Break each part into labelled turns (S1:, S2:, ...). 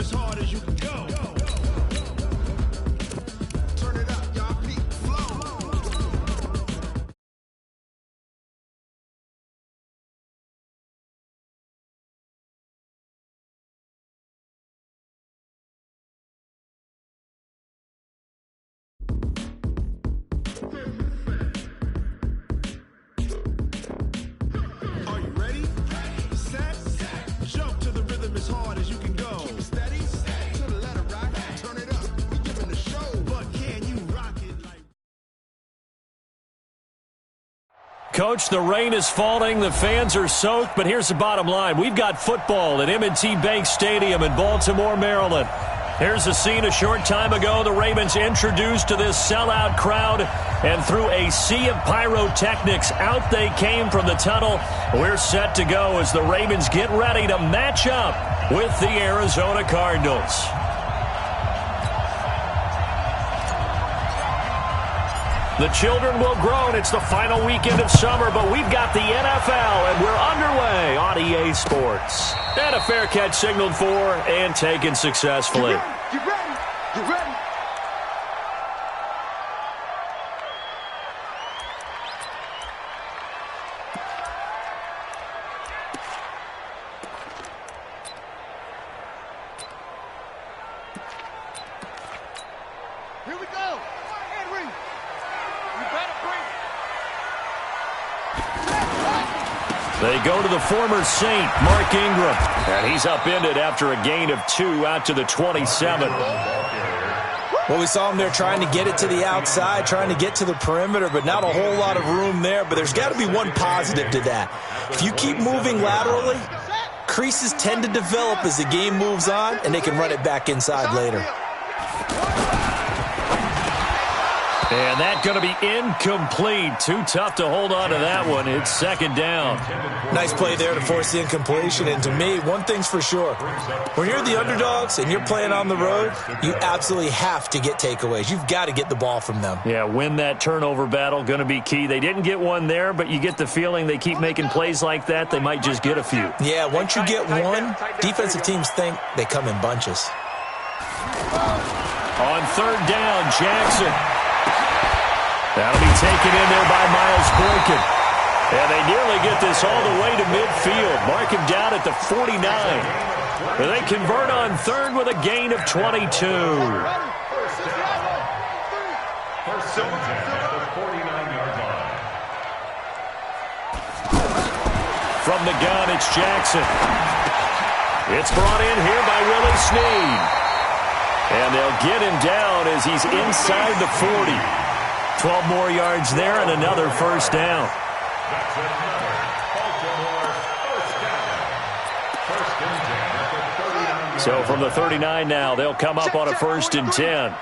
S1: as hard as you can go. Turn it up, y'all. Peak flow. Are you ready? Set. Jump to the rhythm as hard as you can go. Keep it steady. To the letter, right? Turn it up. We giving the show. But can you rock it like...
S2: Coach, the rain is falling, the fans are soaked, but here's the bottom line. We've got football at M&T Bank Stadium in Baltimore, Maryland. Here's the scene a short time ago. The Ravens introduced to this sellout crowd, and through a sea of pyrotechnics, out they came from the tunnel. We're set to go as the Ravens get ready to match up with the Arizona Cardinals. The children will groan. It's the final weekend of summer, but we've got the NFL, and we're underway on EA Sports. And a fair catch signaled for and taken successfully.
S1: You ready? You ready? Here we go. Henry. You better bring it.
S2: They go to the former Saint, Mark Ingram. And he's upended after a gain of 2 out to the 27.
S3: Well, we saw him there trying to get it to the outside, trying to get to the perimeter, but not a whole lot of room there. But there's got to be one positive to that. If you keep moving laterally, creases tend to develop as the game moves on, and they can run it back inside later.
S2: And that's going to be incomplete. Too tough to hold on to that one. It's second down.
S3: Nice play there to force the incompletion. And to me, one thing's for sure. When you're the underdogs and you're playing on the road, you absolutely have to get takeaways. You've got to get the ball from them.
S2: Yeah, win that turnover battle, going to be key. They didn't get one there, but you get the feeling they keep making plays like that, they might just get a few.
S3: Yeah, once you get one, defensive teams think they come in bunches.
S2: On third down, Jackson. That'll be taken in there by Miles Boykin. And they nearly get this all the way to midfield. Mark him down at the 49. And they convert on third with a gain of 22.
S4: First down at the 49-yard line.
S2: From the gun, it's Jackson. It's brought in here by Willie Snead. And they'll get him down as he's inside the 40. 12 more yards there and another first down.
S4: That's another Baltimore first down. First and 10 at the 39-yard line.
S2: So from the 39 now, they'll come up on a first and 10.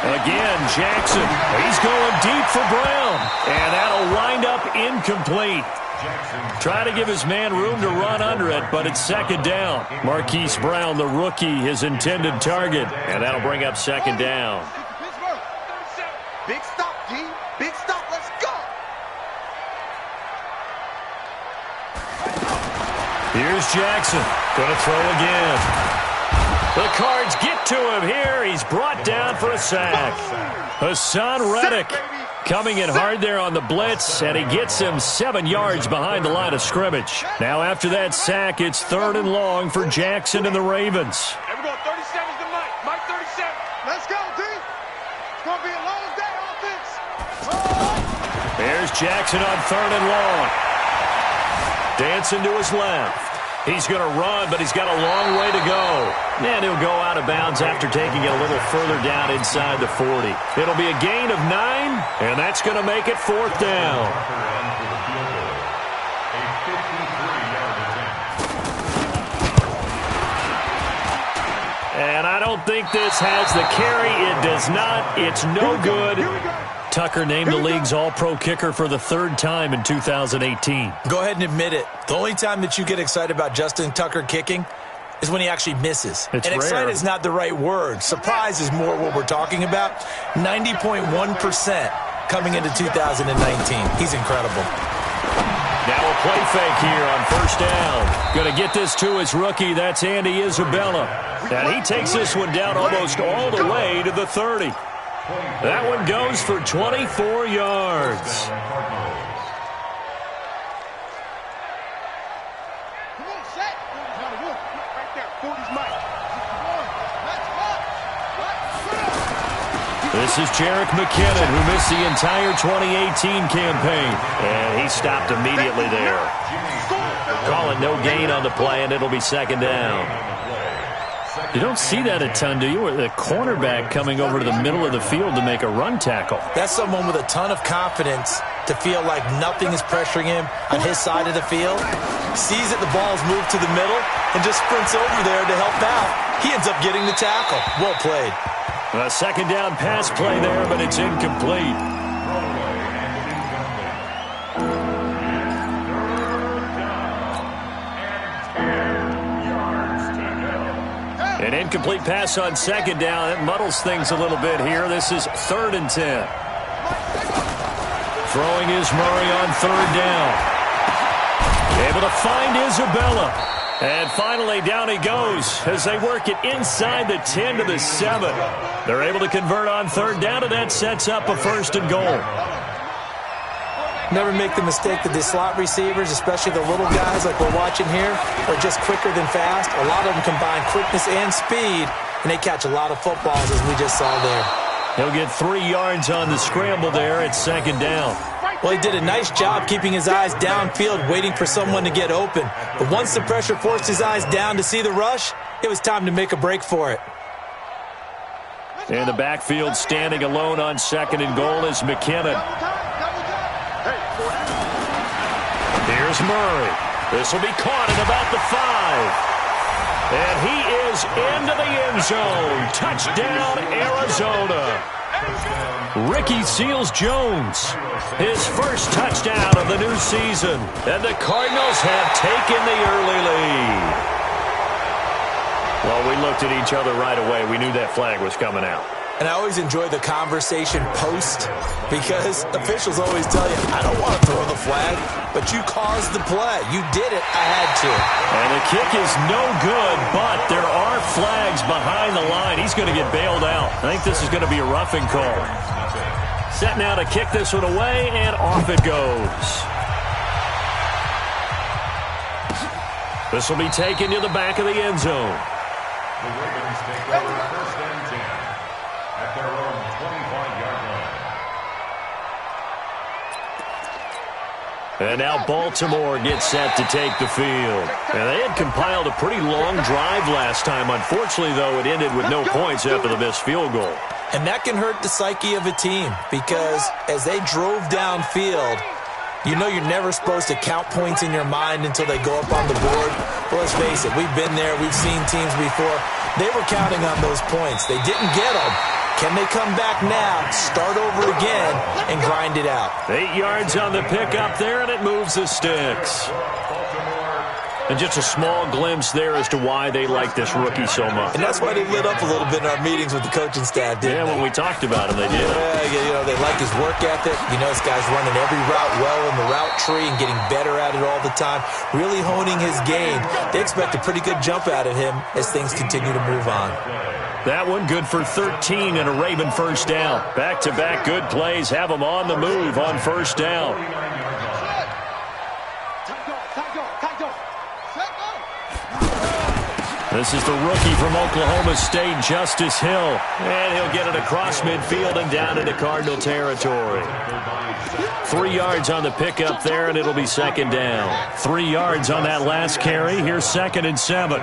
S2: Again, Jackson. He's going deep for Brown. And that'll wind up incomplete. Try to give his man room to run under it, but it's second down. Marquise Brown, the rookie, his intended target. And that'll bring up second down.
S1: Big stop, G. Big stop. Let's go.
S2: Here's Jackson. Going to throw again. The Cards get to him here. He's brought down for a sack. Hassan Reddick coming in hard there on the blitz, and he gets him 7 yards behind the line of scrimmage. Now after that sack, it's third and long for Jackson and the Ravens.
S1: Here we go. 37's the Mike. Mike 37. Let's go, D. It's going to be a long day offense.
S2: There's Jackson on third and long. Dancing to his left. He's going to run, but he's got a long way to go. And he'll go out of bounds after taking it a little further down inside the 40. It'll be a gain of 9, and that's going to make it fourth down. And I don't think this has the carry. It does not. It's no good. Tucker named the league's all-pro kicker for the third time in 2018.
S3: Go ahead and admit it. The only time that you get excited about Justin Tucker kicking is when he actually misses.
S2: It's
S3: and
S2: rare.
S3: excited is not the right word. Surprise is more what we're talking about. 90.1% coming into 2019. He's incredible.
S2: Now a play fake here on first down. Going to get this to his rookie. That's Andy Isabella. And he takes this one down almost all the way to the 30. That one goes for 24 yards. This is Jerick McKinnon, who missed the entire 2018 campaign. And he stopped immediately there. Calling no gain on the play, and it'll be second down. You don't see that a ton, do you? Or the cornerback coming over to the middle of the field to make a run tackle.
S3: That's someone with a ton of confidence to feel like nothing is pressuring him on his side of the field. Sees that the ball's moved to the middle and just sprints over there to help out. He ends up getting the tackle. Well played.
S2: A second down pass play there, but it's incomplete. An incomplete pass on second down. It muddles things a little bit here. This is 3rd and 10. Throwing is Murray on 3rd down. Able to find Isabella. And finally, down he goes as they work it inside the 10 to the 7. They're able to convert on 3rd down, and that sets up a 1st and goal.
S3: Never make the mistake that the slot receivers, especially the little guys like we're watching here, are just quicker than fast. A lot of them combine quickness and speed, and they catch a lot of footballs, as we just saw there.
S2: He'll get 3 yards on the scramble there at 2nd down.
S3: Well, he did a nice job keeping his eyes downfield, waiting for someone to get open. But once the pressure forced his eyes down to see the rush, it was time to make a break for it.
S2: In the backfield, standing alone on 2nd and goal is McKinnon. Here's Murray. This will be caught at about the 5. And he is into the end zone. Touchdown, Arizona. Ricky Seals-Jones, his first touchdown of the new season. And the Cardinals have taken the early lead. Well, we looked at each other right away. We knew that flag was coming out.
S3: And I always enjoy the conversation post because officials always tell you, I don't want to throw the flag, but you caused the play. You did it. I had to.
S2: And the kick is no good, but there are flags behind the line. He's going to get bailed out. I think this is going to be a roughing call. Set now to kick this one away, and off it goes. This will be taken to the back of the end zone.
S4: The Ravens take over 1st and 10 at their own 25-yard line.
S2: And now Baltimore gets set to take the field. And they had compiled a pretty long drive last time. Unfortunately, though, it ended with no points after the missed field goal.
S3: And that can hurt the psyche of a team because as they drove downfield, you know you're never supposed to count points in your mind until they go up on the board. Well, let's face it, we've been there. We've seen teams before. They were counting on those points. They didn't get them. Can they come back now, start over again, and grind it out?
S2: 8 yards on the pickup there, and it moves the sticks. And just a small glimpse there as to why they like this rookie so much.
S3: And that's why they lit up a little bit in our meetings with the coaching staff, didn't they?
S2: When we talked about him, they did.
S3: You know, they like his work ethic. You know, this guy's running every route well in the route tree and getting better at it all the time, really honing his game. They expect a pretty good jump out of him as things continue to move on.
S2: That one good for 13 and a Raven 1st down. Back-to-back good plays have them on the move on 1st down. This is the rookie from Oklahoma State, Justice Hill. And he'll get it across midfield and down into Cardinal territory. 3 yards on the pickup there, and it'll be 2nd down. 3 yards on that last carry. Here's 2nd and 7.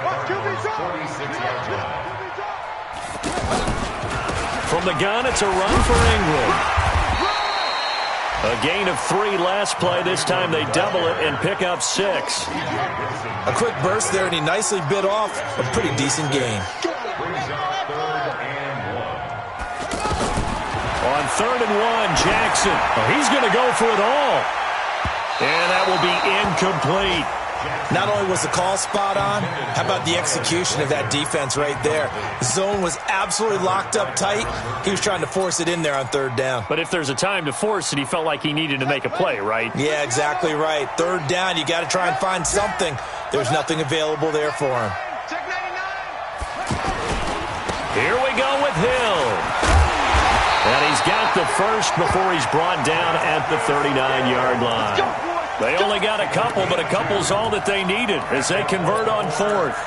S2: From the gun, it's a run for Ingram. A gain of 3 last play. This time they double it and pick up 6.
S3: A quick burst there, and he nicely bit off a pretty decent gain.
S2: On 3rd and 1, Jackson. He's going to go for it all. And that will be incomplete.
S3: Not only was the call spot on, how about the execution of that defense right there? The zone was absolutely locked up tight. He was trying to force it in there on third down.
S2: But if there's a time to force it, he felt like he needed to make a play, right?
S3: Yeah, exactly right. Third down, you got to try and find something. There's nothing available there for him.
S2: Here we go with Hill. And he's got the first before he's brought down at the 39-yard line. They only got a couple, but a couple's all that they needed as they convert on fourth.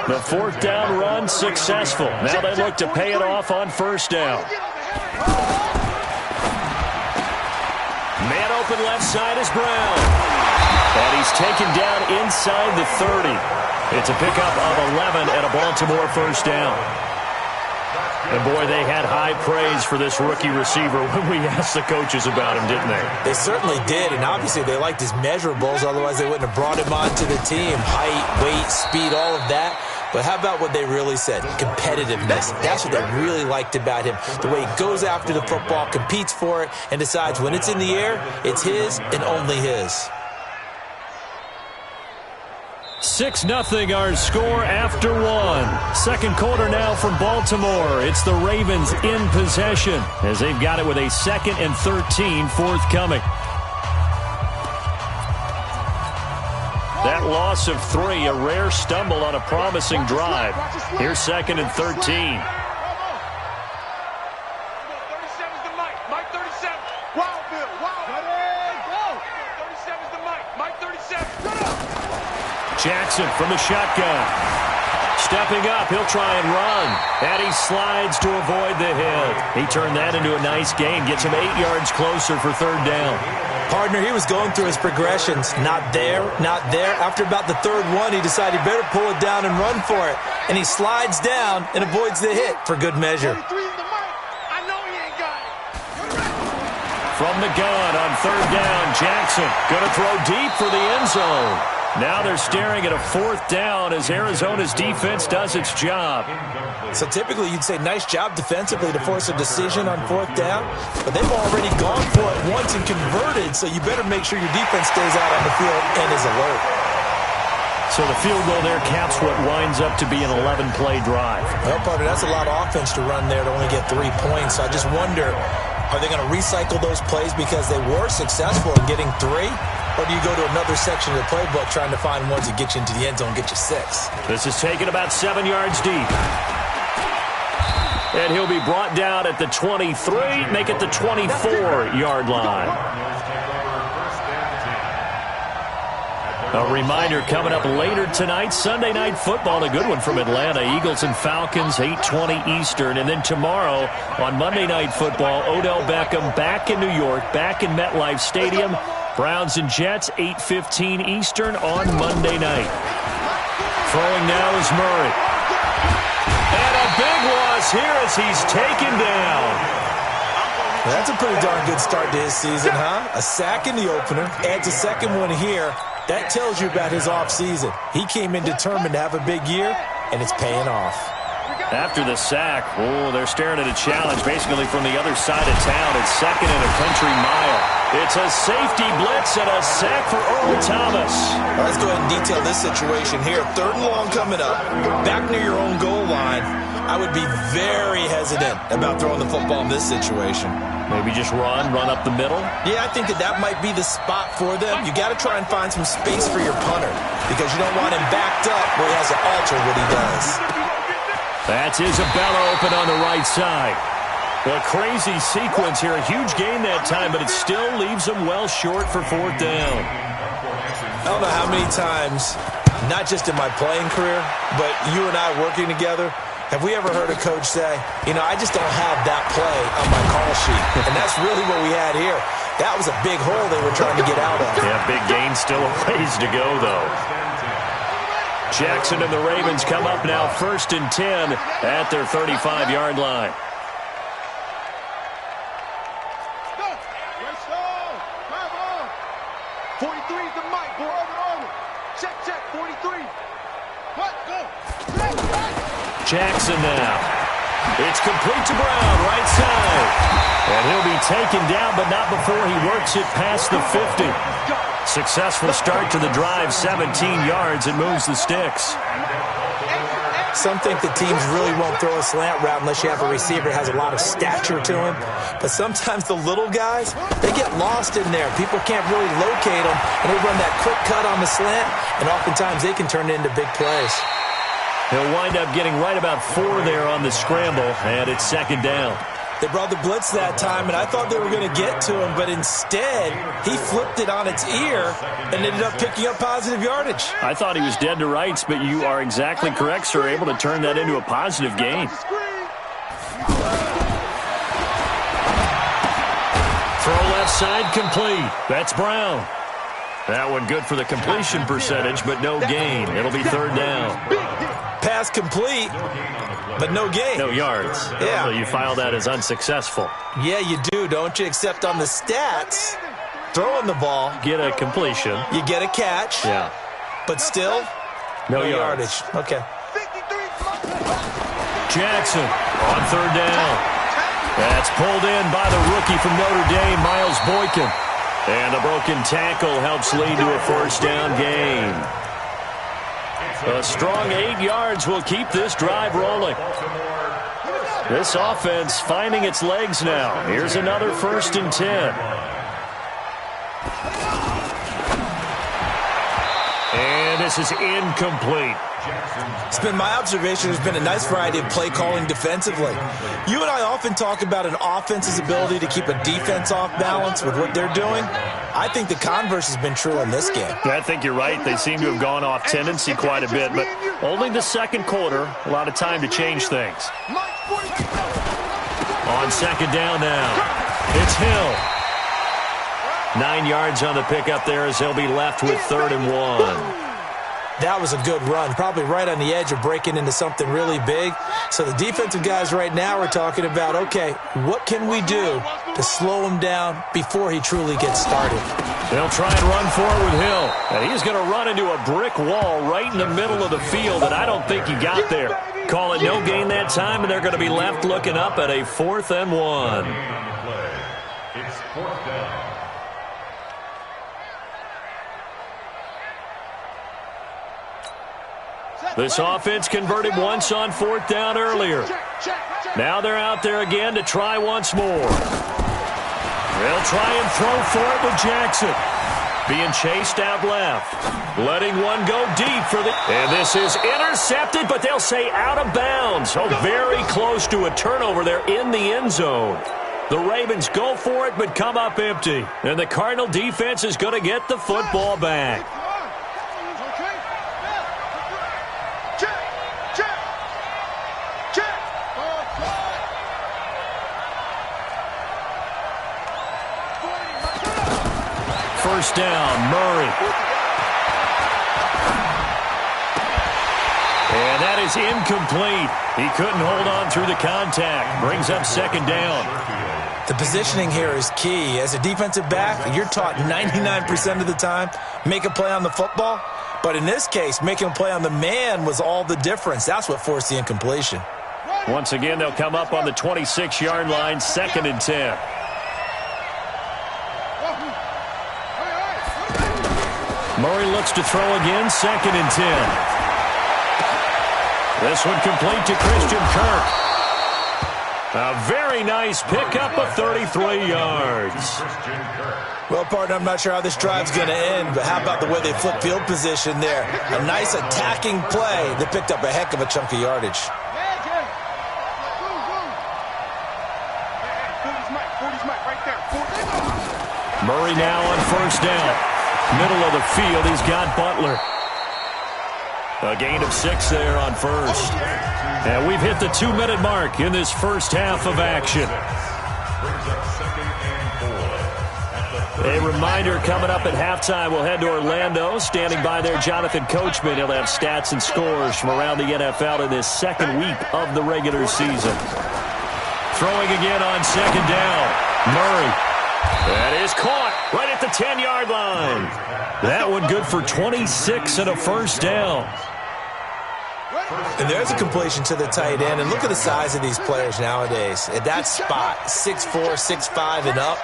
S2: The fourth down run successful. Now they look to pay it off on first down. Man open left side is Brown. And he's taken down inside the 30. It's a pickup of 11 and a Baltimore first down. And, boy, they had high praise for this rookie receiver when we asked the coaches about him, didn't they?
S3: They certainly did, and obviously they liked his measurables. Otherwise, they wouldn't have brought him onto the team. Height, weight, speed, all of that. But how about what they really said? Competitiveness. That's what they really liked about him. The way he goes after the football, competes for it, and decides when it's in the air, it's his and only his.
S2: 6-0 our score after one. Second quarter now from Baltimore. It's the Ravens in possession as they've got it with a 2nd and 13 forthcoming. That loss of 3, a rare stumble on a promising drive. Here's 2nd and 13. Jackson from the shotgun. Stepping up, he'll try and run. And he slides to avoid the hit. He turned that into a nice gain. Gets him 8 yards closer for third down.
S3: Partner, he was going through his progressions. Not there, not there. After about the third one, he decided he better pull it down and run for it. And he slides down and avoids the hit for good measure.
S2: From the gun on third down, Jackson going to throw deep for the end zone. Now they're staring at a fourth down as Arizona's defense does its job.
S3: So typically you'd say nice job defensively to force a decision on fourth down, but they've already gone for it once and converted, so you better make sure your defense stays out on the field and is alert.
S2: So the field goal there caps what winds up to be an 11-play drive.
S3: Well, partner, that's a lot of offense to run there to only get 3 points. So I just wonder, are they going to recycle those plays because they were successful in getting 3? Or do you go to another section of the playbook trying to find ones that get you into the end zone and get you 6?
S2: This is taken about 7 yards deep. And he'll be brought down at the 23, make it the 24-yard line. A reminder coming up later tonight, Sunday Night Football, a good one from Atlanta. Eagles and Falcons, 8:20 Eastern. And then tomorrow on Monday Night Football, Odell Beckham back in New York, back in MetLife Stadium. Browns and Jets, 8:15 Eastern on Monday night. Throwing now is Murray. And a big loss here as he's taken down.
S3: That's a pretty darn good start to his season, huh? A sack in the opener, adds a second one here. That tells you about his offseason. He came in determined to have a big year, and it's paying off.
S2: After the sack, they're staring at a challenge basically from the other side of town. It's 2nd and a country mile. It's a safety blitz and a sack for Earl Thomas.
S3: Let's go ahead and detail this situation here. 3rd and long coming up, back near your own goal line. I would be very hesitant about throwing the football in this situation.
S2: Maybe just run up the middle?
S3: Yeah, I think that might be the spot for them. You got to try and find some space for your punter because you don't want him backed up where he has to alter what he does.
S2: That's Isabella open on the right side. A crazy sequence here. A huge gain that time, but it still leaves them well short for fourth down.
S3: I don't know how many times, not just in my playing career, but you and I working together, have we ever heard a coach say, I just don't have that play on my call sheet. And that's really what we had here. That was a big hole they were trying to get out of.
S2: Yeah, big gain, still a ways to go, though. Jackson and the Ravens come up now 1st and 10 at their 35-yard line. Jackson now. It's complete to Brown, right side. And he'll be taken down, but not before he works it past the 50. Successful start to the drive, 17 yards, and moves the sticks.
S3: Some think the teams really won't throw a slant route unless you have a receiver that has a lot of stature to him. But sometimes the little guys, they get lost in there. People can't really locate them, and they run that quick cut on the slant, and oftentimes they can turn it into big plays.
S2: He'll wind up getting right about 4 there on the scramble, and it's second down.
S3: They brought the blitz that time, and I thought they were going to get to him, but instead, he flipped it on its ear and ended up picking up positive yardage.
S2: I thought he was dead to rights, but you are exactly correct, sir, able to turn that into a positive gain. Throw left side complete. That's Brown. That one good for the completion percentage, but no gain. It'll be third down.
S3: Pass complete, but no gain.
S2: No yards.
S3: Yeah.
S2: So you file that as unsuccessful.
S3: Yeah, you do, don't you? Except on the stats, throwing the ball.
S2: Get a completion.
S3: You get a catch.
S2: Yeah.
S3: But still,
S2: no yardage.
S3: Okay.
S2: Jackson on third down. That's pulled in by the rookie from Notre Dame, Miles Boykin. And a broken tackle helps lead to a first down gain. A strong 8 yards will keep this drive rolling. This offense finding its legs now. Here's another 1st and 10. And this is incomplete.
S3: It's been my observation there's been a nice variety of play calling defensively. You and I often talk about an offense's ability to keep a defense off balance with what they're doing. I think the converse has been true in this game.
S2: I think you're right. They seem to have gone off tendency quite a bit, but only the second quarter, a lot of time to change things. On second down now, it's Hill. 9 yards on the pickup there as they'll be left with 3rd and 1.
S3: That was a good run, probably right on the edge of breaking into something really big. So the defensive guys right now are talking about, okay, what can we do to slow him down before he truly gets started?
S2: They'll try and run forward with Hill. And he's going to run into a brick wall right in the middle of the field, and I don't think he got there. Call it no gain that time, and they're going to be left looking up at a 4th and 1.
S4: It's 4th down.
S2: This offense converted once on 4th down earlier. Now they're out there again to try once more. They'll try and throw for it with Jackson. Being chased out left. Letting one go deep for the... And this is intercepted, but they'll say out of bounds. Oh, very close to a turnover there in the end zone. The Ravens go for it, but come up empty. And the Cardinal defense is going to get the football back. First down, Murray. And that is incomplete. He couldn't hold on through the contact. Brings up second down.
S3: The positioning here is key. As a defensive back, you're taught 99% of the time, make a play on the football. But in this case, making a play on the man was all the difference. That's what forced the incompletion.
S2: Once again, they'll come up on the 26-yard line, 2nd and 10. Murray looks to throw again, 2nd and 10. This one complete to Christian Kirk. A very nice pickup of 33 yards.
S3: Well, partner, I'm not sure how this drive's going to end, but how about the way they flip field position there? A nice attacking play that picked up a heck of a chunk of yardage.
S2: Murray now on first down. Middle of the field, he's got Butler. A gain of 6 there on first. And we've hit the 2-minute mark in this first half of action. A reminder coming up at halftime, we'll head to Orlando. Standing by there, Jonathan Coachman. He'll have stats and scores from around the NFL in this second week of the regular season. Throwing again on second down. Murray. That is caught right at the 10-yard line. That one good for 26 and a first down.
S3: And there's a completion to the tight end. And look at the size of these players nowadays. At that spot, 6'4", 6'5", and up.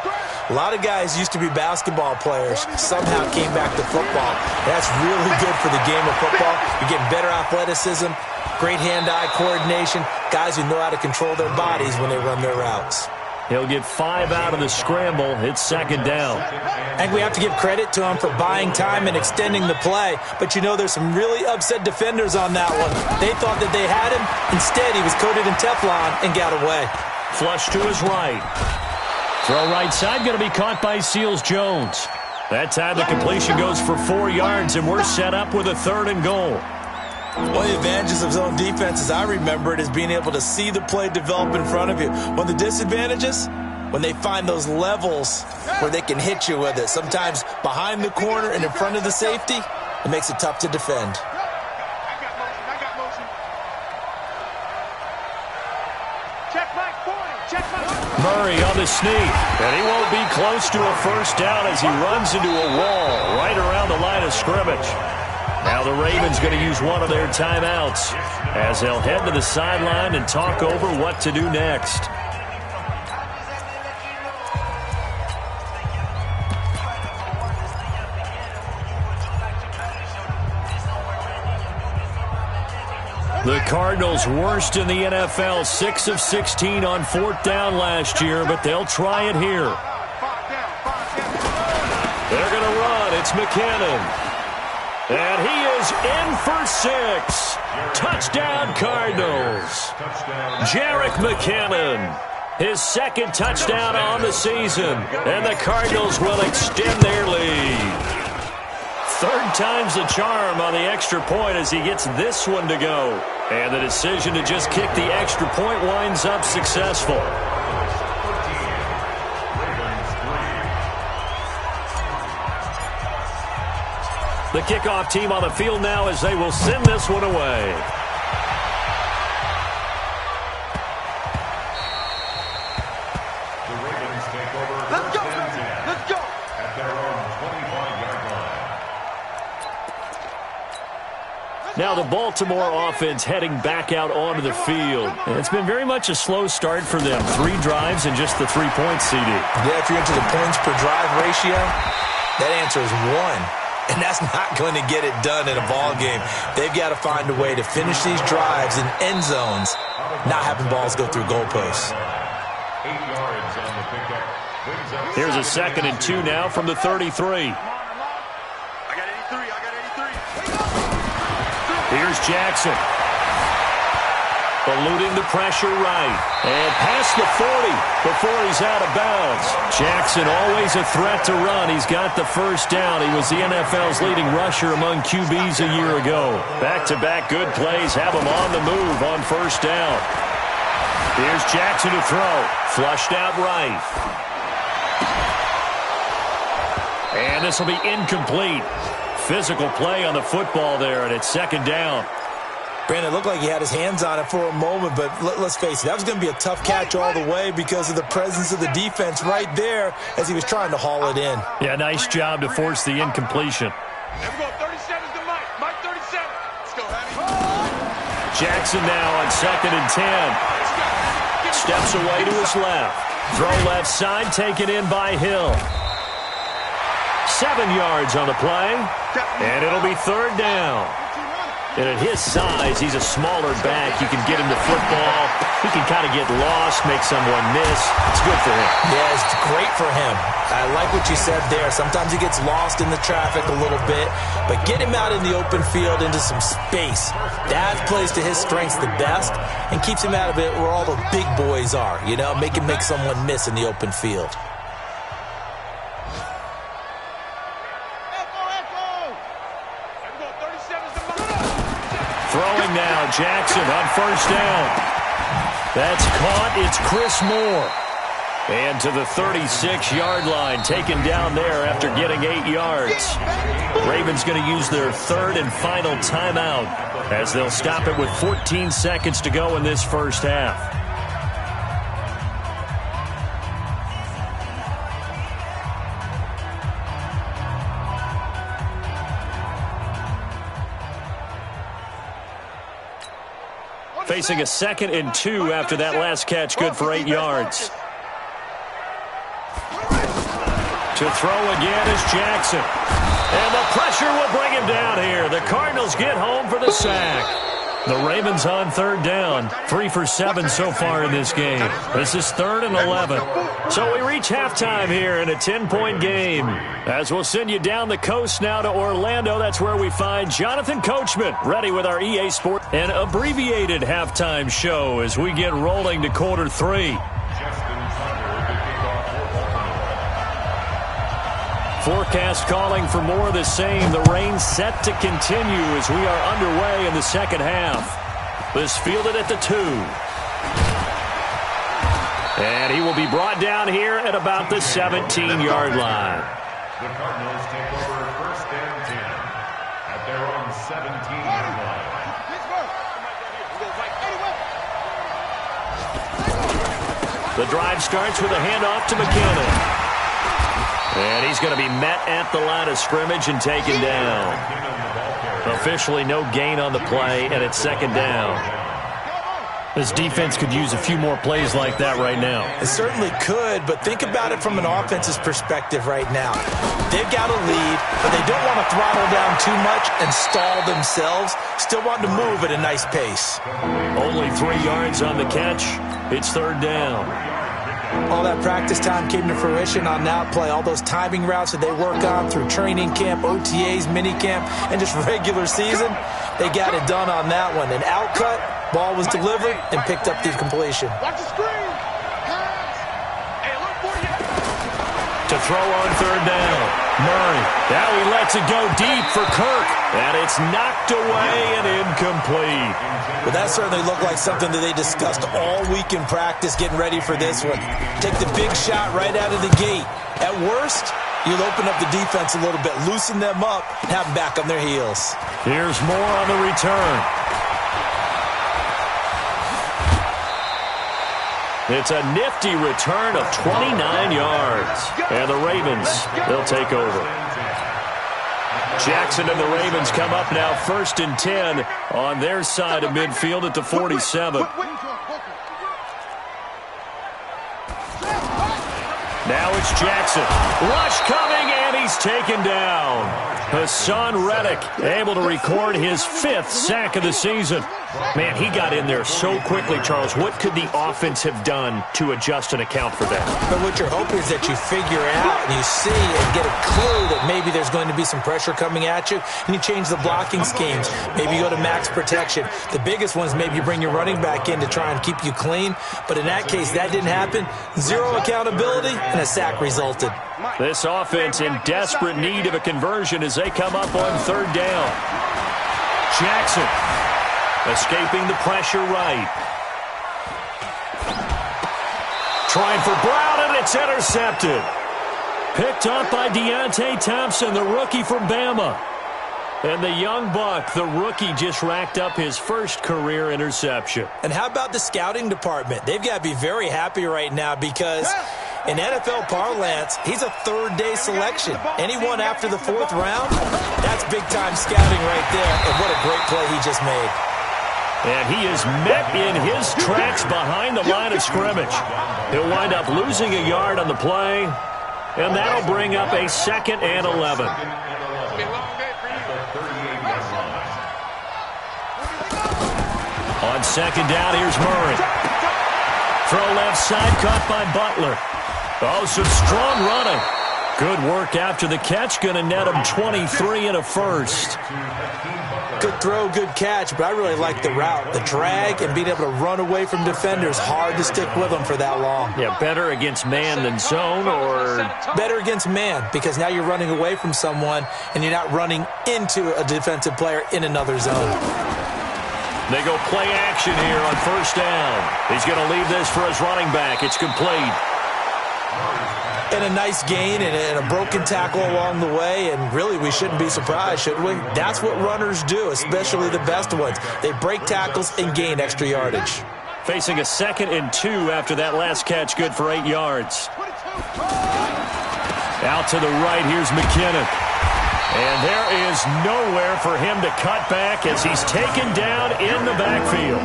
S3: A lot of guys used to be basketball players, somehow came back to football. That's really good for the game of football. You're getting better athleticism, great hand-eye coordination, guys who know how to control their bodies when they run their routes.
S2: He'll get 5 out of the scramble. It's second down.
S3: I think we have to give credit to him for buying time and extending the play. But, you know, there's some really upset defenders on that one. They thought that they had him. Instead, he was coated in Teflon and got away.
S2: Flush to his right. Throw right side, going to be caught by Seals-Jones. That time the completion goes for 4 yards, and we're set up with a 3rd and goal.
S3: One of the advantages of zone defense, as I remember it, is being able to see the play develop in front of you. One of the disadvantages, when they find those levels where they can hit you with it, sometimes behind the corner and in front of the safety, it makes it tough to defend.
S2: Murray on the sneak, and he won't be close to a first down as he runs into a wall right around the line of scrimmage. Now the Ravens going to use one of their timeouts as they'll head to the sideline and talk over what to do next. The Cardinals worst in the NFL, 6 of 16 on 4th down last year, but they'll try it here. They're going to run. It's McKinnon. And he is in for 6. Touchdown, Cardinals. Jerick McKinnon, his 2nd touchdown on the season, and the Cardinals will extend their lead. 3rd time's the charm on the extra point as he gets this one to go. And the decision to just kick the extra point winds up successful. The kickoff team on the field now as they will send this one away.
S4: The Ravens take over. Let's go, let's go. At their own 25-yard line.
S2: Now the Baltimore offense heading back out onto the field. And it's been very much a slow start for them. 3 drives and just the 3 points, CD.
S3: Yeah, if you're into the points per drive ratio, that answer is 1. And that's not going to get it done in a ball game. They've got to find a way to finish these drives in end zones, not having balls go through goalposts.
S4: 8 yards on the pickup.
S2: Here's a 2nd and 2 now from the 33. Here's Jackson. Eluding the pressure right. And past the 40 before he's out of bounds. Jackson always a threat to run. He's got the first down. He was the NFL's leading rusher among QBs a year ago. Back-to-back good plays have him on the move on first down. Here's Jackson to throw. Flushed out right. And this will be incomplete. Physical play on the football there, and it's 2nd down.
S3: Brandon, it looked like he had his hands on it for a moment, but let's face it, that was going to be a tough catch all the way because of the presence of the defense right there as he was trying to haul it in.
S2: Yeah, nice job to force the incompletion. Jackson now on 2nd and 10. Steps away to his left. Throw left side, taken in by Hill. 7 yards on the play, and it'll be 3rd down. And at his size, he's a smaller back. You can get him the football. He can kind of get lost, make someone miss. It's good for him.
S3: Yeah, it's great for him. I like what you said there. Sometimes he gets lost in the traffic a little bit, but get him out in the open field into some space. That plays to his strengths the best and keeps him out of it where all the big boys are, you know, make someone miss in the open field.
S2: Throwing now, Jackson on first down. That's caught. It's Chris Moore. And to the 36-yard line, taken down there after getting 8 yards. Ravens going to use their 3rd and final timeout as they'll stop it with 14 seconds to go in this first half. Facing a 2nd and 2 after that last catch, good for 8 yards. To throw again is Jackson. And the pressure will bring him down here. The Cardinals get home for the sack. The Ravens on 3rd down. 3 for 7 so far in this game. This is 3rd and 11. So we reach halftime here in a 10-point game. As we'll send you down the coast now to Orlando. That's where we find Jonathan Coachman ready with our EA Sports an abbreviated halftime show as we get rolling to quarter 3. Forecast calling for more of the same. The rain set to continue as we are underway in the second half. This fielded at the 2. And he will be brought down here at about the 17-yard line.
S4: The Cardinals take over 1st and 10 at their own 17-yard line.
S2: The drive starts with a handoff to McKinnon. And he's going to be met at the line of scrimmage and taken down. Officially no gain on the play, and it's 2nd down. This defense could use a few more plays like that right now.
S3: It certainly could, but think about it from an offense's perspective right now. They've got a lead, but they don't want to throttle down too much and stall themselves. Still want to move at a nice pace.
S2: Only 3 yards on the catch. It's 3rd down.
S3: All that practice time came to fruition on that play. All those timing routes that they work on through training camp, OTAs, minicamp, and just regular season, they got it done on that one. An outcut, ball was delivered, and picked up the completion.
S1: Watch the screen. Hey, look for you.
S2: To throw on 3rd down. Murray. Now he lets it go deep for Kirk. And it's knocked away and incomplete.
S3: But that certainly looked like something that they discussed all week in practice getting ready for this one. Take the big shot right out of the gate. At worst, you'll open up the defense a little bit, loosen them up, and have them back on their heels.
S2: Here's more on the return. It's a nifty return of 29 yards. And the Ravens, they'll take over. Jackson and the Ravens come up now 1st and 10 on their side of midfield at the 47. Now it's Jackson. Rush coming, and he's taken down. Hassan Reddick able to record his 5th sack of the season. Man, he got in there so quickly, Charles. What could the offense have done to adjust and account for that?
S3: But what you're hoping is that you figure out and you see and get a clue that maybe there's going to be some pressure coming at you, and you change the blocking schemes. Maybe you go to max protection. The biggest one is maybe you bring your running back in to try and keep you clean. But in that case, that didn't happen. 0 accountability, and a sack resulted.
S2: This offense in desperate need of a conversion as they come up on 3rd down. Jackson escaping the pressure right. Trying for Brown, and it's intercepted. Picked up by Deontay Thompson, the rookie from Bama. And the young buck, the rookie, just racked up his 1st career interception.
S3: And how about the scouting department? They've got to be very happy right now because in NFL parlance, he's a 3rd-day selection. Anyone after the 4th round, that's big-time scouting right there. And what a great play he just made.
S2: And he is met in his tracks behind the line of scrimmage. He'll wind up losing a yard on the play, and that'll bring up a 2nd and 11. On 2nd down, here's Murray. Throw left side, caught by Butler. Oh, some strong running. Good work after the catch. Going to net him 23 and a 1st.
S3: Good throw, good catch, but I really like the route. The drag and being able to run away from defenders, hard to stick with them for that long.
S2: Yeah, better against man than zone, or?
S3: Better against man, because now you're running away from someone and you're not running into a defensive player in another zone.
S2: They go play action here on 1st down. He's going to leave this for his running back. It's complete.
S3: And a nice gain and a broken tackle along the way, and really we shouldn't be surprised, should we? That's what runners do, especially the best ones. They break tackles and gain extra yardage.
S2: Facing a 2nd and 2 after that last catch, good for 8 yards. Out to the right, here's McKinnon. And there is nowhere for him to cut back as he's taken down in the backfield.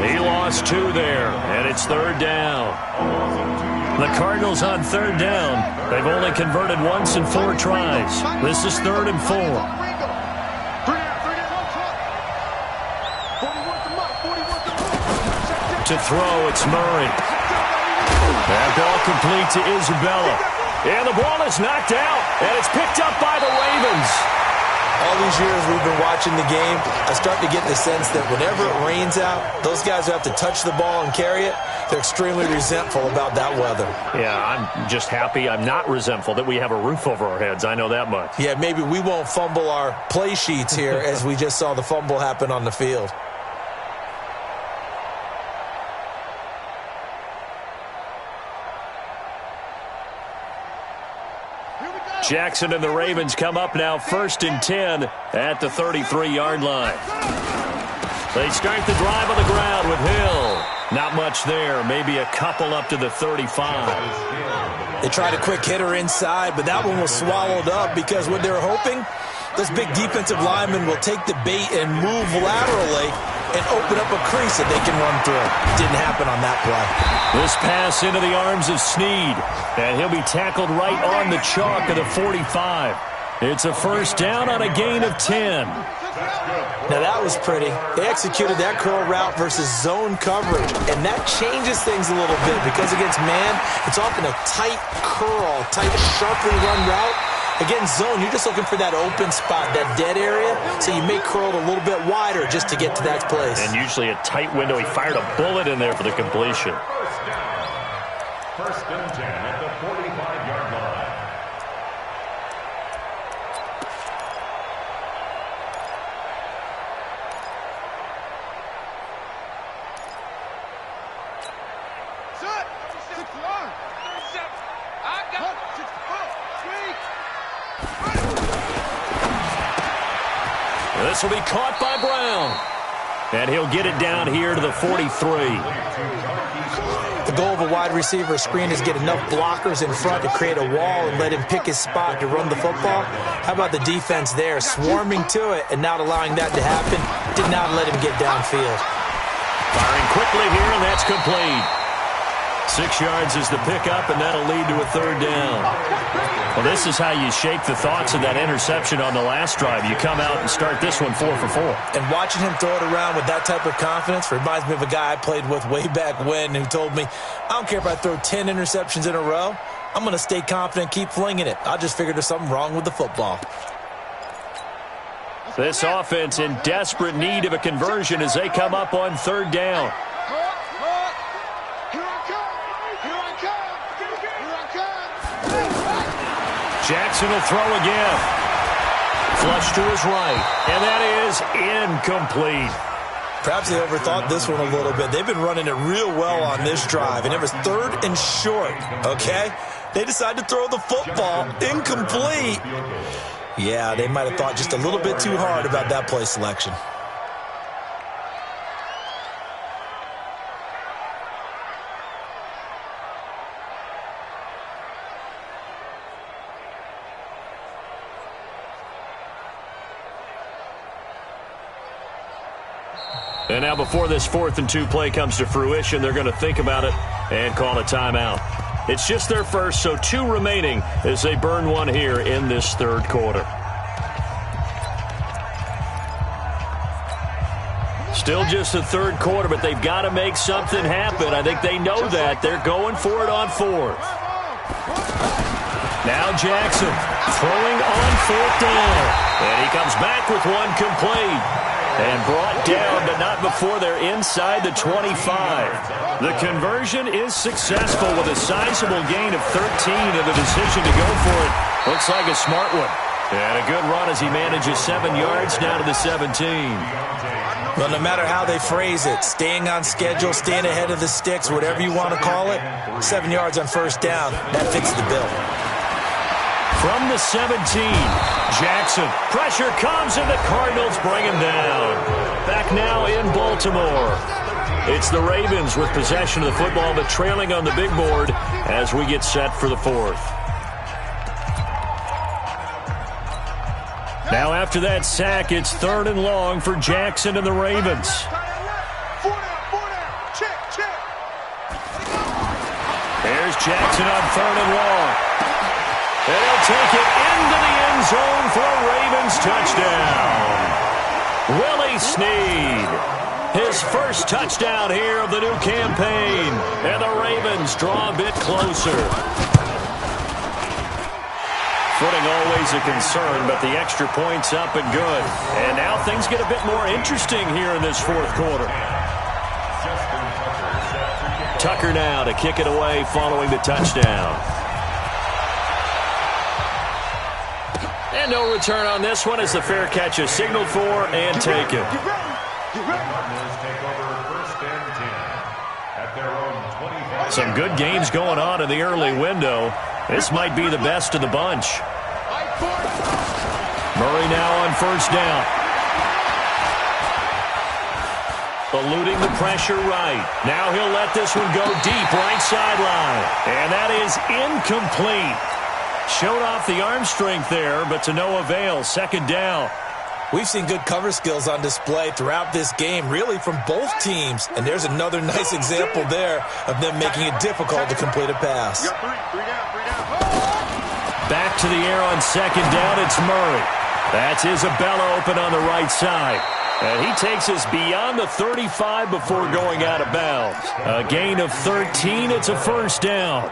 S2: He lost 2 there, and it's 3rd down. The Cardinals on 3rd down. They've only converted once in 4 tries. This is 3rd and 4. To throw, it's Murray. That ball complete to Isabella. And the ball is knocked out, and it's picked up by the Ravens.
S3: All these years we've been watching the game, I start to get the sense that whenever it rains out, those guys who have to touch the ball and carry it, they're extremely resentful about that weather.
S2: Yeah, I'm just happy I'm not resentful that we have a roof over our heads. I know that much.
S3: Yeah, maybe we won't fumble our play sheets here as we just saw the fumble happen on the field.
S2: Jackson and the Ravens come up now 1st and 10 at the 33-yard line. They start the drive on the ground with Hill. Not much there, maybe a couple up to the 35.
S3: They tried a quick hitter inside, but that one was swallowed up because what they're hoping, those big defensive linemen will take the bait and move laterally and open up a crease that they can run through. Didn't happen on that play.
S2: This pass into the arms of Snead, and he'll be tackled right on the chalk of the 45. It's a 1st down on a gain of 10.
S3: Now that was pretty. They executed that curl route versus zone coverage, and that changes things a little bit because against man, it's often a tight curl, tight, sharply run route. Against zone, you're just looking for that open spot, that dead area, so you may curl it a little bit wider just to get to that place.
S2: And usually a tight window. He fired a bullet in there for the completion.
S4: 1st and 10 at the 45-yard line.
S2: This will be caught by Brown. And he'll get it down here to the 43.
S3: The goal of a wide receiver screen is get enough blockers in front to create a wall and let him pick his spot to run the football. How about the defense there, swarming to it and not allowing that to happen? Did not let him get downfield.
S2: Firing quickly here, and that's complete. 6 yards is the pickup, and that'll lead to a 3rd down. Well, this is how you shake the thoughts of that interception on the last drive. You come out and start this one 4 for 4.
S3: And watching him throw it around with that type of confidence reminds me of a guy I played with way back when who told me, I don't care if I throw 10 interceptions in a row. I'm going to stay confident and keep flinging it. I just figured there's something wrong with the football.
S2: This offense in desperate need of a conversion as they come up on 3rd down. Jackson will throw again. Flush to his right, and that is incomplete.
S3: Perhaps they overthought this one a little bit. They've been running it real well on this drive, and it was 3rd and short, okay? They decided to throw the football incomplete. Yeah, they might have thought just a little bit too hard about that play selection.
S2: And now before this 4th and 2 play comes to fruition, they're going to think about it and call a timeout. It's just their first, so 2 remaining as they burn one here in this 3rd quarter. Still just the 3rd quarter, but they've got to make something happen. I think they know that. They're going for it on 4th. Now Jackson throwing on 4th down. And he comes back with one complete. And brought down, but not before they're inside the 25. The conversion is successful with a sizable gain of 13 and the decision to go for it. Looks like a smart one. And a good run as he manages 7 yards down to the 17.
S3: Well, no matter how they phrase it, staying on schedule, staying ahead of the sticks, whatever you want to call it, 7 yards on 1st down, that fits the bill.
S2: From the 17, Jackson. Pressure comes, and the Cardinals bring him down. Back now in Baltimore. It's the Ravens with possession of the football, but trailing on the big board as we get set for the 4th. Now after that sack, it's 3rd and long for Jackson and the Ravens. Jackson on 3rd and long. And he'll take it into the end zone for a Ravens touchdown. Willie Snead, his first touchdown here of the new campaign. And the Ravens draw a bit closer. Footing always a concern, but the extra point's up and good. And now things get a bit more interesting here in this fourth quarter. Tucker now to kick it away following the touchdown. And no return on this one as the fair catch is signaled for and taken. Some good games going on in the early window. This might be the best of the bunch. Murray now on 1st down. Eluding the pressure right. Now he'll let this one go deep right sideline. And that is incomplete. Showed off the arm strength there, but to no avail. 2nd down.
S3: We've seen good cover skills on display throughout this game, really from both teams. And there's another nice example there of them making it difficult to complete a pass.
S2: Back to the air on 2nd down, it's Murray. That's Isabella open on the right side. And he takes us beyond the 35 before going out of bounds. A gain of 13, it's a 1st down.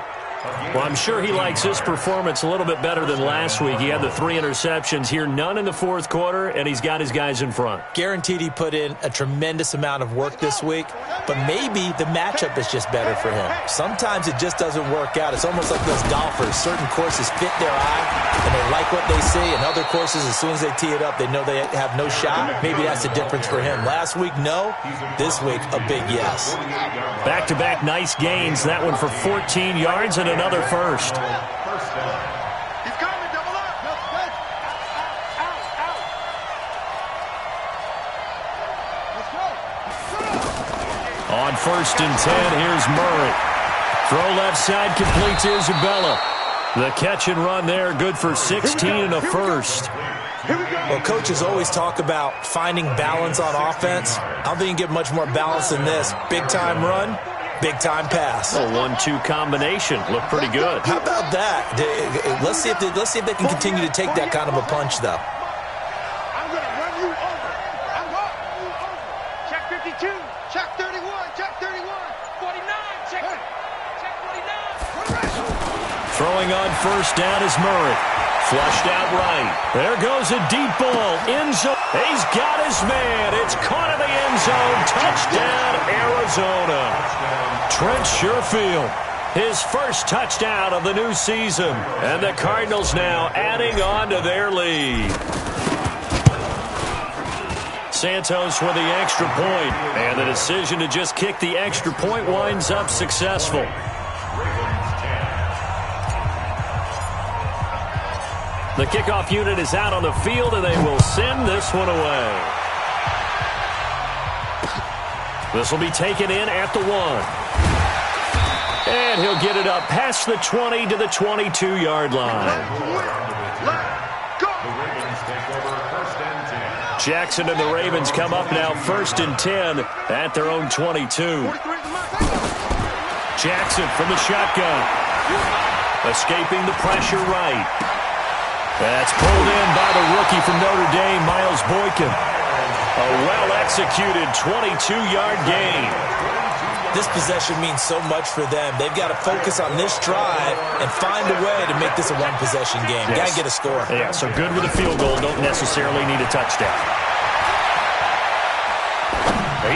S2: Well, I'm sure he likes his performance a little bit better than last week. He had the 3 interceptions here, none in the fourth quarter, and he's got his guys in front.
S3: Guaranteed he put in a tremendous amount of work this week, but maybe the matchup is just better for him. Sometimes it just doesn't work out. It's almost like those golfers. Certain courses fit their eye, and they like what they see, and other courses, as soon as they tee it up, they know they have no shot. Maybe that's the difference for him. Last week, no. This week, a big yes.
S2: Back-to-back nice gains. That one for 14 yards and another first.
S1: He's coming, double up.
S2: On 1st and 10, here's Murray. Throw left side, completes Isabella. The catch and run there, good for 16 and a first.
S3: Well, coaches always talk about finding balance on offense. I don't think you can get much more balance than this. Big-time run, big-time pass.
S2: A 1-2 combination. Looked pretty good.
S3: How about that? Let's see if they can continue to take that kind of a punch, though.
S1: I'm going to run you over. I'm going to run you over. Check 52. Check 31. Check 31. 49. Check 49.
S2: Throwing on 1st down is Murray. Flushed out right. There goes a deep ball. End zone. He's got his man. It's caught in the end zone. Touchdown, Arizona. Trent Sherfield, his first touchdown of the new season. And the Cardinals now adding on to their lead. Santos with the extra point. And the decision to just kick the extra point winds up successful. The kickoff unit is out on the field, and they will send this one away. This will be taken in at the 1. And he'll get it up past the 20 to the 22-yard line. Jackson and the Ravens come up now 1st and 10 at their own 22. Jackson from the shotgun. Escaping the pressure right. That's pulled in by the rookie from Notre Dame, Miles Boykin. A well-executed 22-yard gain.
S3: This possession means so much for them. They've got to focus on this drive and find a way to make this a one-possession game.
S2: Yes.
S3: Got to get a score.
S2: Yeah, so good with a field goal. Don't necessarily need a touchdown.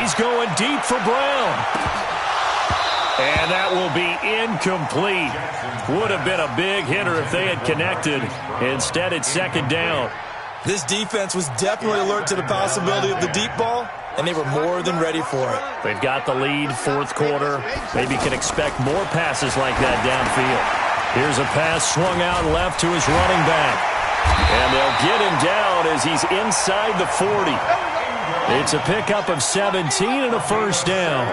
S2: He's going deep for Brown. And that will be incomplete. Would have been a big hitter if they had connected. Instead, it's 2nd down.
S3: This defense was definitely alert to the possibility of the deep ball, and they were more than ready for it.
S2: They've got the lead, fourth quarter. Maybe can expect more passes like that downfield. Here's a pass swung out left to his running back. And they'll get him down as he's inside the 40. It's a pickup of 17 and a 1st down.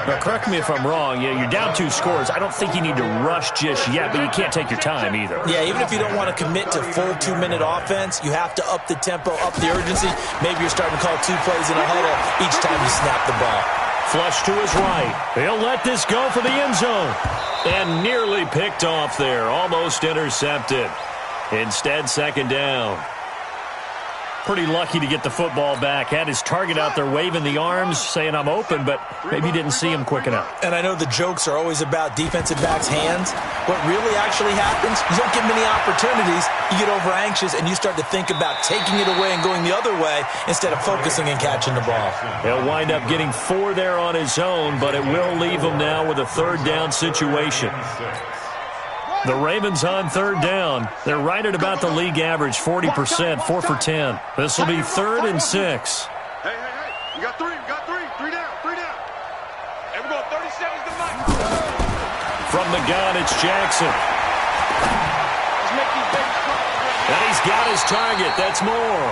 S2: Now, correct me if I'm wrong. Yeah, you're down 2 scores. I don't think you need to rush just yet, but you can't take your time either.
S3: Yeah, even if you don't want to commit to full 2-minute offense, you have to up the tempo, up the urgency. Maybe you're starting to call 2 plays in a huddle each time you snap the ball.
S2: Flush to his right. He'll let this go for the end zone. And nearly picked off there. Almost intercepted. Instead, second down. Pretty lucky to get the football back. Had his target out there waving the arms, saying I'm open, but maybe didn't see him quick enough.
S3: And I know the jokes are always about defensive backs' hands. What really actually happens, you don't get many opportunities. You get over anxious, and you start to think about taking it away and going the other way instead of focusing and catching the ball.
S2: He'll wind up getting 4 there on his own, but it will leave him now with a third down situation. The Ravens on third down. They're right at about the league average, 40%, 4 for 10. This will be 3rd and 6.
S5: Hey. You got 3. Three down. And we're going 30 seconds to Mike.
S2: From the gun, it's Jackson. And he's got his target. That's Moore.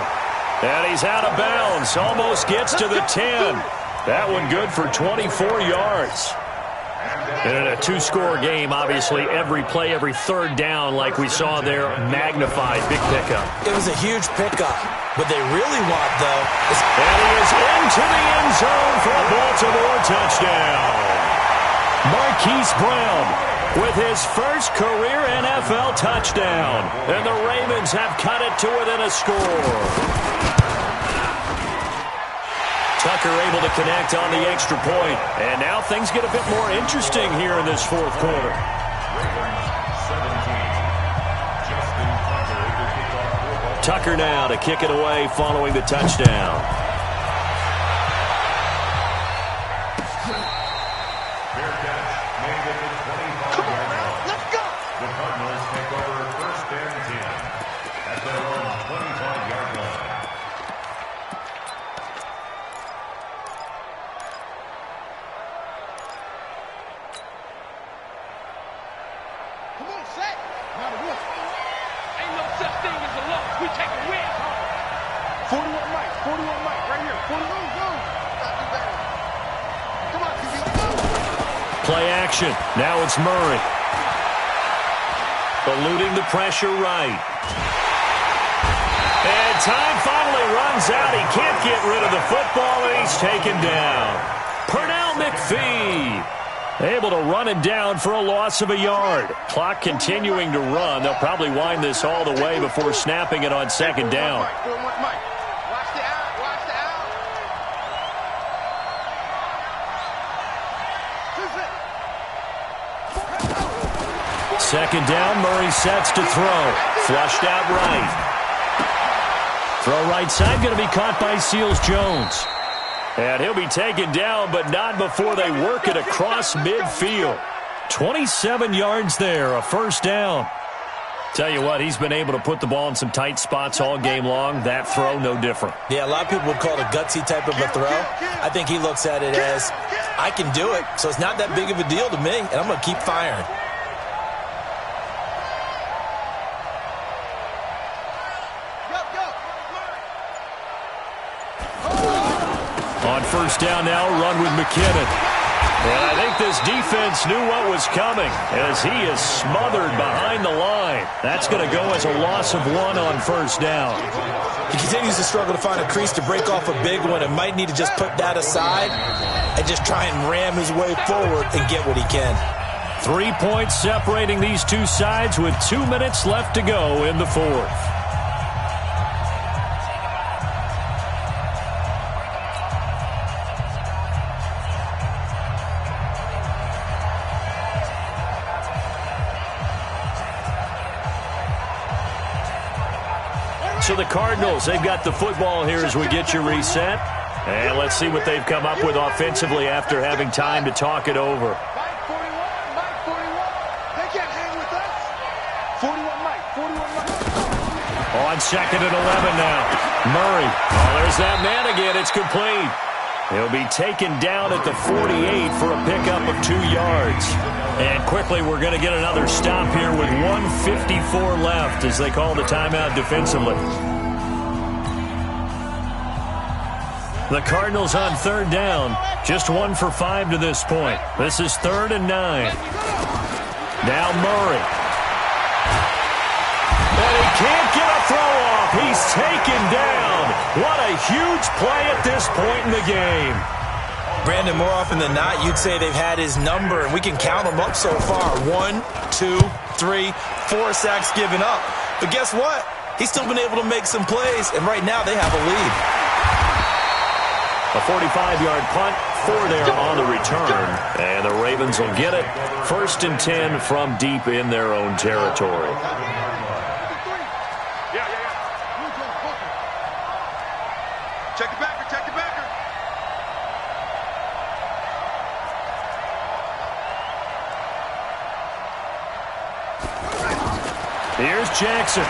S2: And he's out of bounds. Almost gets to the 10. That one good for 24 yards. And in a 2-score game, obviously, every play, every third down, like we saw there, magnified. Big pickup.
S3: It was a huge pickup. What they really want, though, is...
S2: And he is into the end zone for a Baltimore touchdown. Marquise Brown with his first career NFL touchdown. And the Ravens have cut it to within a score. Tucker able to connect on the extra point. And now things get a bit more interesting here in this fourth quarter. Tucker now to kick it away following the touchdown.
S5: Come on, man. Let's go.
S4: The Cardinals take over 1st and 10 at their own 25-yard line.
S5: Come on, set. Not a win. Ain't no such thing as a loss. We take a win home. 41 Mike, right here. 41, go. Come on, QB.
S2: Play action. Now it's Murray. Eluding the pressure right. And time finally runs out. He can't get rid of the football, and he's taken down. Pernell McPhee able to run him down for a loss of a yard. Clock continuing to run. They'll probably wind this all the way before snapping it on second down.
S5: Mike. Watch the out.
S2: Second down, Murray sets to throw. Flushed out right. Throw right side, going to be caught by Seals-Jones. And he'll be taken down, but not before they work it across midfield. 27 yards there, a first down. Tell you what, he's been able to put the ball in some tight spots all game long. That throw, no different.
S3: Yeah, a lot of people would call it a gutsy type of a throw. I think he looks at it as, I can do it, so it's not that big of a deal to me, and I'm going to keep firing.
S2: On first down now, run with McKinnon. And I think this defense knew what was coming as he is smothered behind the line. That's going to go as a loss of 1 on first down.
S3: He continues to struggle to find a crease to break off a big one and might need to just put that aside and just try and ram his way forward and get what he can.
S2: 3 points separating these two sides with 2 minutes left to go in the fourth. So the Cardinals, they've got the football here as we get you reset. And let's see what they've come up with offensively after having time to talk it over.
S5: Mike 41. They can't hang with us. 41 Mike.
S2: On second and 11 now. Murray. Oh, there's that man again. It's complete. He'll be taken down at the 48 for a pickup of 2 yards. And quickly, we're going to get another stop here with 1:54 left as they call the timeout defensively. The Cardinals on third down, just 1 for 5 to this point. This is 3rd and 9. Now Murray. And he can't get a throw off. He's taken down. What a huge play at this point in the game.
S3: Brandon, more often than not, you'd say they've had his number, and we can count them up so far. 1, 2, 3, 4 sacks given up. But guess what? He's still been able to make some plays, and right now they have a lead.
S2: A 45-yard punt, 4 there on the return. And the Ravens will get it. 1st and 10 from deep in their own territory.
S5: Check the backer, check the backer.
S2: Here's Jackson.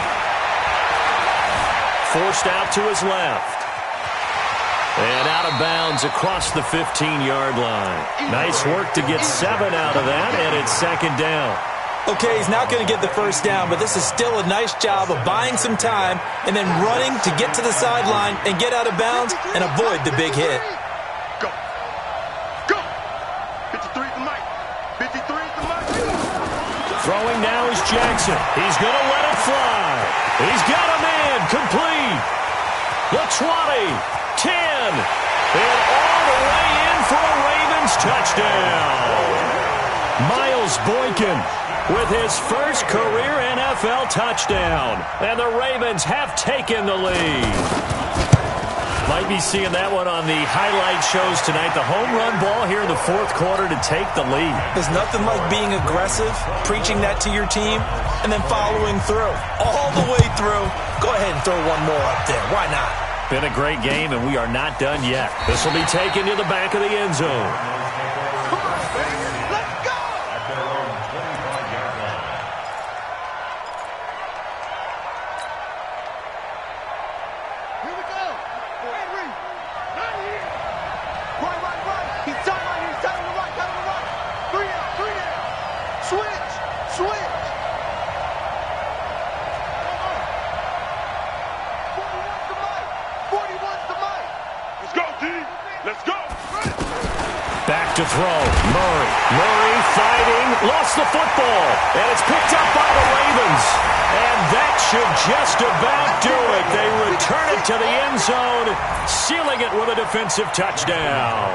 S2: Forced out to his left. And out of bounds across the 15-yard line. Nice work to get 7 out of that, and it's 2nd down.
S3: Okay, he's not going to get the first down, but this is still a nice job of buying some time and then running to get to the sideline and get out of bounds and avoid the big hit.
S5: Go. Go. 53 is the mic. 53 is the mic.
S2: Throwing now is Jackson. He's going to let it fly. He's got a man complete. The 20, 10, and all the way in for a Ravens touchdown. Miles Boykin with his first career NFL touchdown. And the Ravens have taken the lead. Might be seeing that one on the highlight shows tonight. The home run ball here in the 4th quarter to take the lead.
S3: There's nothing like being aggressive, preaching that to your team, and then following through. All the way through. Go ahead and throw one more up there. Why not?
S2: Been a great game, and we are not done yet. This will be taken to the back of the end zone. Back to throw. Murray fighting. Lost the football. And it's picked up by the Ravens. And that should just about do it. They return it to the end zone, sealing it with a defensive touchdown.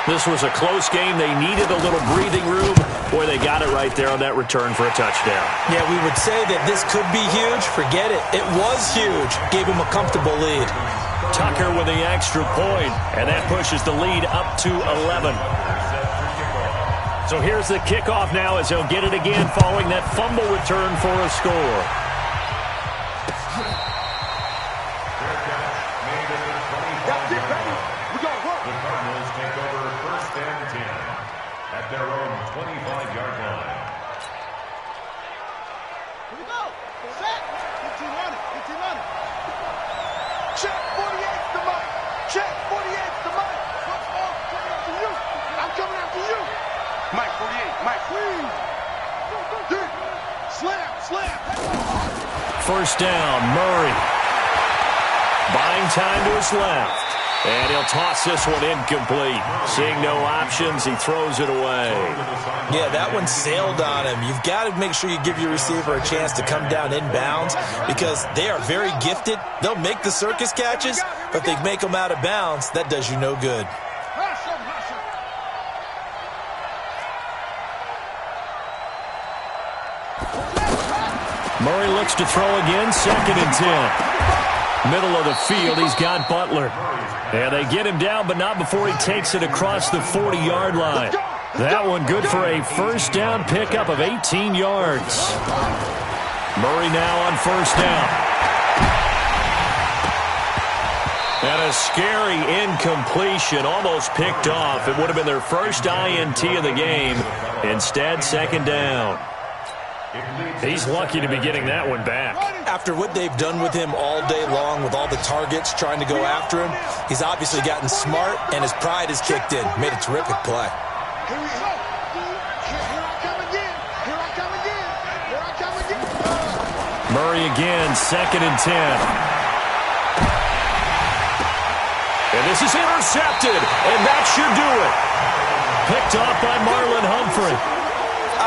S2: This was a close game. They needed a little breathing room. Boy, they got it right there on that return for a touchdown.
S3: Yeah, we would say that this could be huge. Forget it. It was huge. Gave him a comfortable lead.
S2: Tucker with the extra point, and that pushes the lead up to 11. So here's the kickoff now as they'll get it again following that fumble return for a score.
S4: The Cardinals take over 1st and 10 at their own 25-yard line.
S5: Here we go. Set. 15 on it. Check 48's the mic. Check 48's the mic. What's off? Coming after you. I'm coming after you. Mike 48. Mike, please. Slam.
S2: 1st down, Murray. Buying time to his left. And he'll toss this one incomplete. Seeing no options, he throws it away.
S3: Yeah, that one sailed on him. You've got to make sure you give your receiver a chance to come down inbounds because they are very gifted. They'll make the circus catches, but if they make them out of bounds, that does you no good.
S2: Murray looks to throw again, 2nd and 10. Middle of the field, he's got Butler. And they get him down, but not before he takes it across the 40-yard line. That one good for a 1st down pickup of 18 yards. Murray now on 1st down. And a scary incompletion, almost picked off. It would have been their first INT of the game. Instead, 2nd down. He's lucky to be getting that one back.
S3: After what they've done with him all day long with all the targets trying to go after him, he's obviously gotten smart and his pride has kicked in. Made a terrific play.
S5: Here we go. Here I come again. Here I come again. Here I come again.
S2: Murray again, 2nd and 10. And this is intercepted, and that should do it. Picked off by Marlon Humphrey.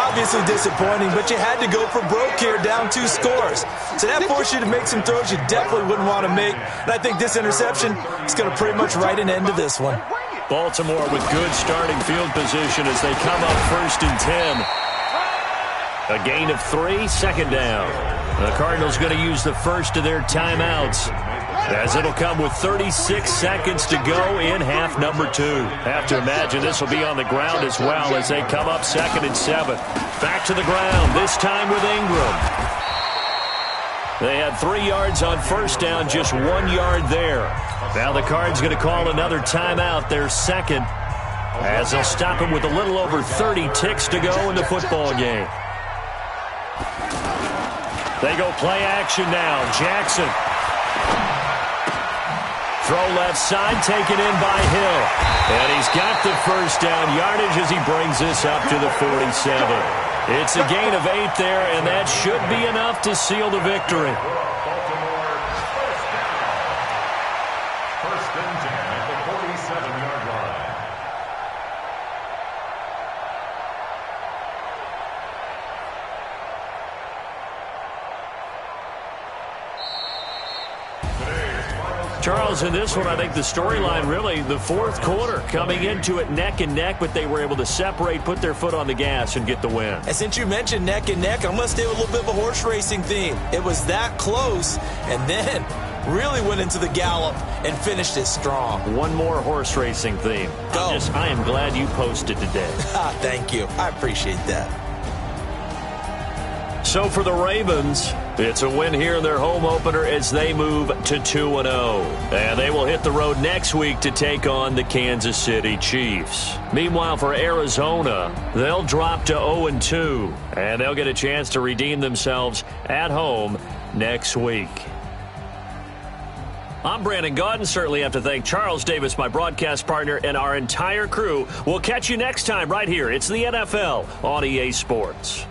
S3: obviously disappointing, but you had to go for broke here, down 2 scores. So that forced you to make some throws you definitely wouldn't want to make. And I think this interception is going to pretty much write an end to this one.
S2: Baltimore with good starting field position as they come up 1st and 10. A gain of 3, 2nd down. The Cardinals going to use the first of their timeouts, as it'll come with 36 seconds to go in half number 2. Have to imagine this will be on the ground as well as they come up 2nd and 7. Back to the ground, this time with Ingram. They had 3 yards on 1st down, just 1 yard there. Now the Cards going to call another timeout, their 2nd, as they'll stop him with a little over 30 ticks to go in the football game. They go play action now. Jackson. Throw left side, taken in by Hill. And he's got the first down yardage as he brings this up to the 47. It's a gain of 8 there, and that should be enough to seal the victory.
S4: First and 10 at the 47-yard line.
S2: Charles, in this one, I think the storyline really, the 4th quarter, coming into it neck and neck, but they were able to separate, put their foot on the gas, and get the win.
S3: And since you mentioned neck and neck, I'm going to stay with a little bit of a horse racing theme. It was that close, and then really went into the gallop and finished it strong.
S2: One more horse racing theme.
S3: Go.
S2: I am glad you posted today.
S3: Thank you. I appreciate that.
S2: So for the Ravens, it's a win here in their home opener as they move to 2-0. And they will hit the road next week to take on the Kansas City Chiefs. Meanwhile, for Arizona, they'll drop to 0-2. And they'll get a chance to redeem themselves at home next week. I'm Brandon Gaudin. Certainly have to thank Charles Davis, my broadcast partner, and our entire crew. We'll catch you next time right here. It's the NFL on EA Sports.